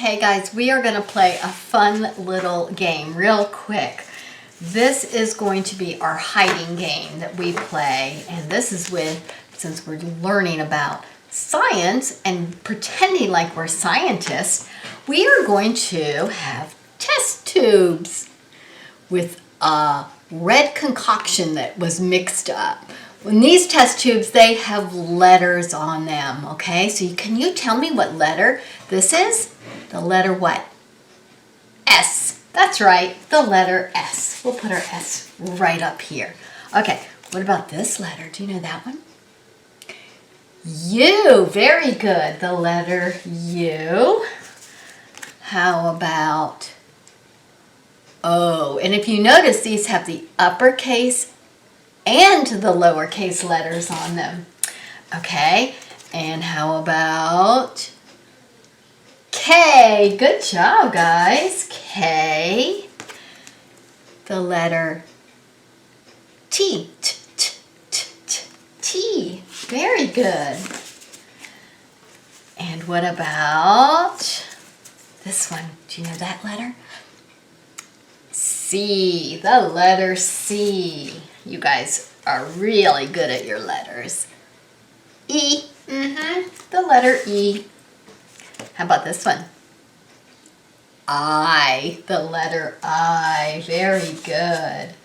Okay guys, we are going to play a fun little game real quick. This is going to be our hiding game that we play, and this is since we're learning about science and pretending like we're scientists, we are going to have test tubes with a red concoction that was mixed up. In these test tubes, they have letters on them, okay? So can you tell me what letter this is? The letter what? S. That's right, the letter S. We'll put our S right up here. Okay, what about this letter? Do you know that one? U. Very good. The letter U. How about O? And if you notice, these have the uppercase and the lowercase letters on them. Okay, and how about K? Good job, guys. K. The letter T. T. Very good. And what about this one? Do you know that letter? C. The letter C. You guys are really good at your letters. E. The letter E. How about this one? I. The letter I. Very good.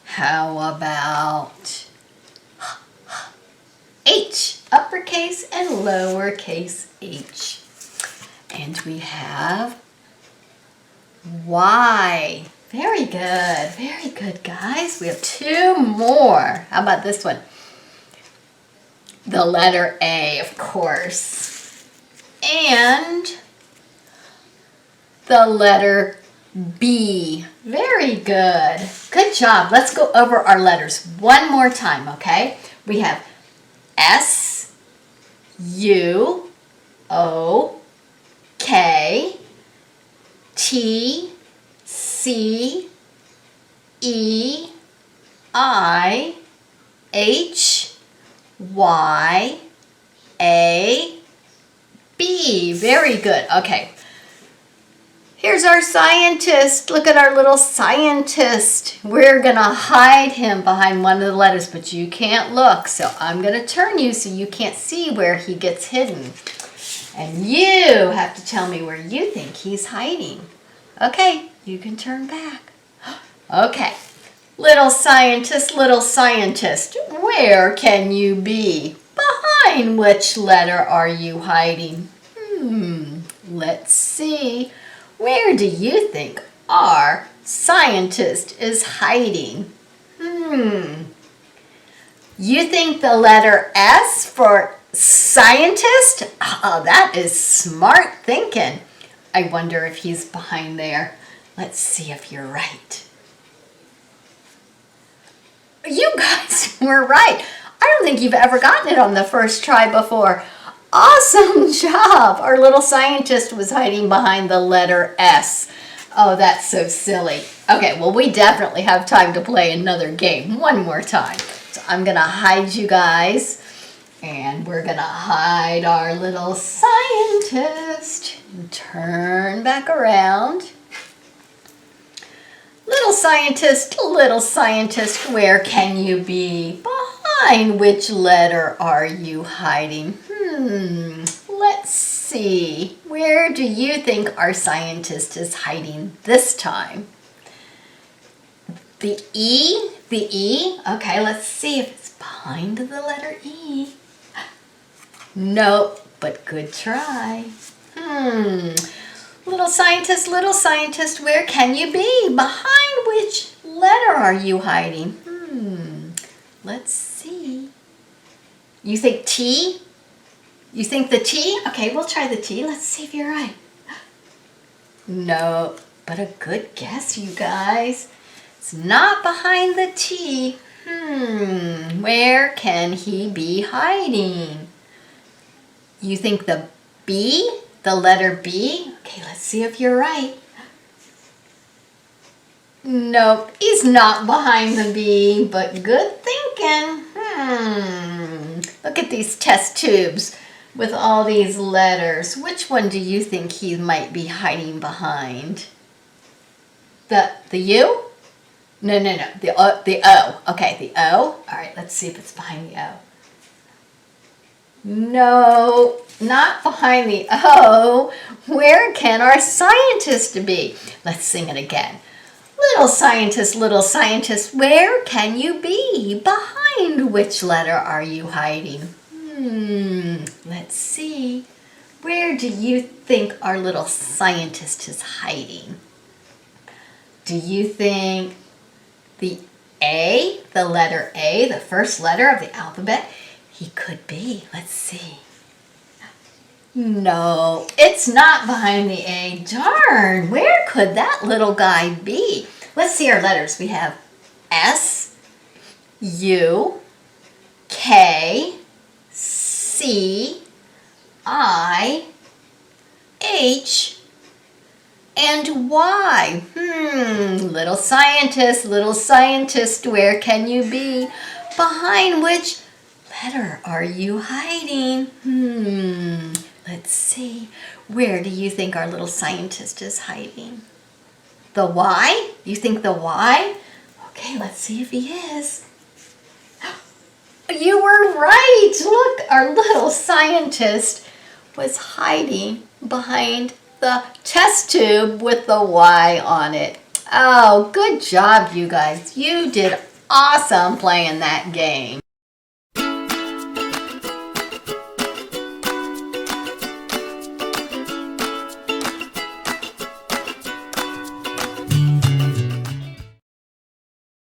How about H? Uppercase and lowercase h. And we have Y. Very good, guys. We have two more. How about this one? The letter A, of course. And the letter B. Very good. Good job. Let's go over our letters one more time, okay? We have S, U, O, K, T, C, E, I, H, Y, A, B. Very good. Okay. Here's our scientist. Look at our little scientist. We're going to hide him behind one of the letters, but you can't look. So I'm going to turn you so you can't see where he gets hidden. And you have to tell me where you think he's hiding. Okay, you can turn back. Okay. Little scientist, where can you be? Behind which letter are you hiding? Let's see. Where do you think our scientist is hiding? You think the letter S for scientist? Oh, that is smart thinking. I wonder if he's behind there. Let's see if you're right. You guys were right. I don't think you've ever gotten it on the first try before. Awesome job. Our little scientist was hiding behind the letter S. Oh, that's so silly. Okay, well, we definitely have time to play another game one more time. So I'm going to hide you guys, and we're going to hide our little scientist. Turn back around. Little scientist, where can you be? Behind which letter are you hiding? Let's see. Where do you think our scientist is hiding this time? The E? The E? Okay, let's see if it's behind the letter E. Nope, but good try. Little scientist, where can you be? Behind which letter are you hiding? Let's see. You think T? You think the T? Okay, we'll try the T. Let's see if you're right. No, but a good guess, you guys. It's not behind the T. Where can he be hiding? You think the B? The letter B? Okay, let's see if you're right. Nope, he's not behind the B, but good thinking. Look at these test tubes. With all these letters, which one do you think he might be hiding behind? The U? No. The O. Okay, the O. All right, let's see if it's behind the O. No, not behind the O. Where can our scientist be? Let's sing it again. Little scientist, where can you be? Behind which letter are you hiding? Let's see. Where do you think our little scientist is hiding? Do you think the A, the letter A, the first letter of the alphabet? He could be. Let's see. No, it's not behind the A. Darn, where could that little guy be? Let's see our letters. We have S, U, K, C, I, H, and Y. Little scientist, where can you be? Behind which letter are you hiding? Let's see. Where do you think our little scientist is hiding? The Y? You think the Y? Okay, let's see if he is. You were right. Look, our little scientist was hiding behind the test tube with the Y on it. Oh, good job, you guys. You did awesome playing that game.